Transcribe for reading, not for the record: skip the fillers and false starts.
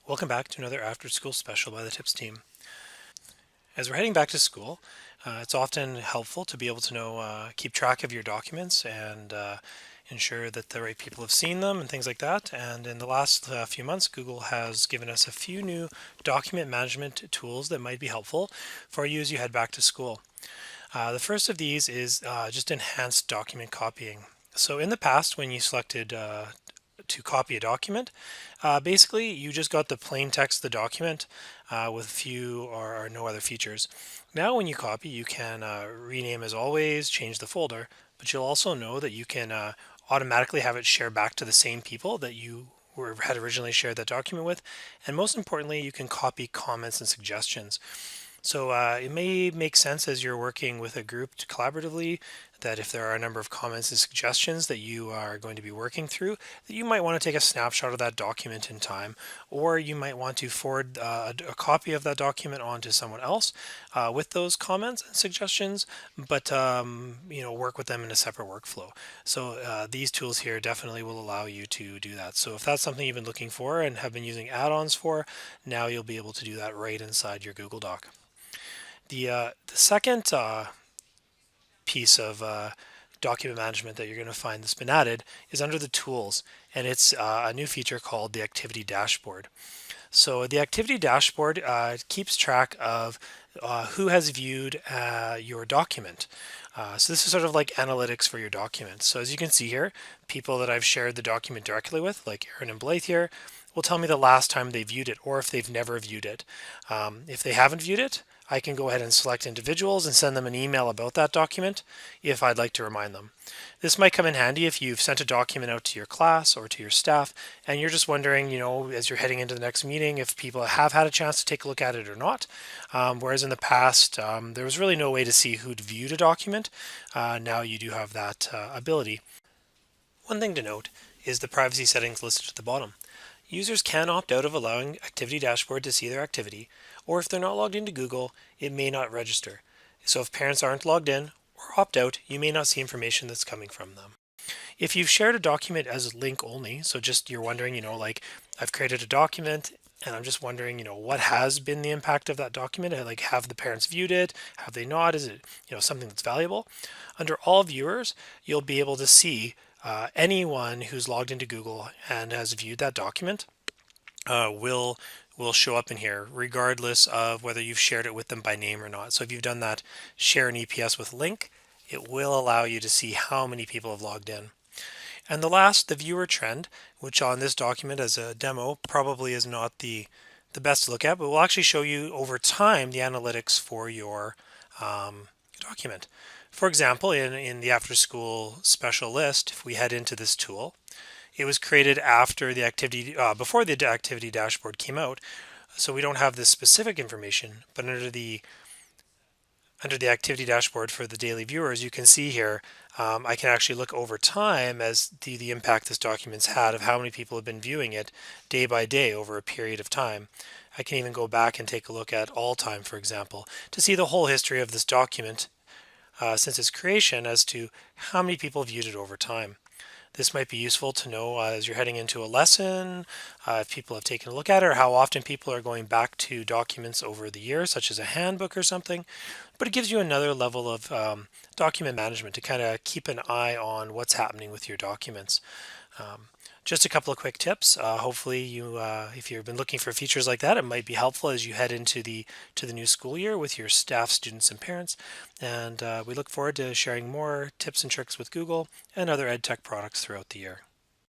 Welcome back to another after school special by the Tips team. As we're heading back to school, it's often helpful to be able to keep track of your documents and ensure that the right people have seen them and things like that. And in the last few months, Google has given us a few new document management tools that might be helpful for you as you head back to school. The first of these is just enhanced document copying. So in the past, when you selected to copy a document, basically you just got the plain text of the document with few or no other features. Now when you copy, you can rename as always, change the folder, but you'll also know that you can automatically have it share back to the same people that you had originally shared that document with. And most importantly, you can copy comments and suggestions. So it may make sense as you're working with a group collaboratively that if there are a number of comments and suggestions that you are going to be working through, that you might want to take a snapshot of that document in time, or you might want to forward a copy of that document on to someone else with those comments and suggestions, but work with them in a separate workflow. So these tools here definitely will allow you to do that. So if that's something you've been looking for and have been using add-ons for, now you'll be able to do that right inside your Google Doc. The second piece of document management that you're going to find that's been added is under the tools, and it's a new feature called the activity dashboard. So the activity dashboard keeps track of who has viewed your document. So this is sort of like analytics for your document. So as you can see here, people that I've shared the document directly with, like Aaron and Blythe here, will tell me the last time they viewed it or if they've never viewed it. If they haven't viewed it, I can go ahead and select individuals and send them an email about that document if I'd like to remind them. This might come in handy if you've sent a document out to your class or to your staff and you're just wondering, as you're heading into the next meeting, if people have had a chance to take a look at it or not. Whereas in the past, there was really no way to see who'd viewed a document. Now you do have that ability. One thing to note is the privacy settings listed at the bottom. Users can opt out of allowing Activity Dashboard to see their activity, or if they're not logged into Google, it may not register. So if parents aren't logged in or opt out, you may not see information that's coming from them. If you've shared a document as link only, so just you're wondering, like I've created a document and I'm just wondering, what has been the impact of that document? Like, have the parents viewed it? Have they not? Is it, something that's valuable? Under all viewers, you'll be able to see anyone who's logged into Google and has viewed that document will show up in here, regardless of whether you've shared it with them by name or not. So if you've done that share an EPS with link, it will allow you to see how many people have logged in. And the last, the viewer trend, which on this document as a demo probably is not the best to look at, but will actually show you over time the analytics for your document. For example, in the after school special list, if we head into this tool, it was created after the activity, before the activity dashboard came out. So we don't have this specific information, but under the activity dashboard for the daily viewers, you can see here, I can actually look over time as the impact this document's had of how many people have been viewing it day by day over a period of time. I can even go back and take a look at all time, for example, to see the whole history of this document since its creation as to how many people viewed it over time. This might be useful to know as you're heading into a lesson, if people have taken a look at it, or how often people are going back to documents over the years, such as a handbook or something. But it gives you another level of document management to kind of keep an eye on what's happening with your documents. Um, just a couple of quick tips. Hopefully, if you've been looking for features like that, it might be helpful as you head into the new school year with your staff, students, and parents. And we look forward to sharing more tips and tricks with Google and other ed tech products throughout the year.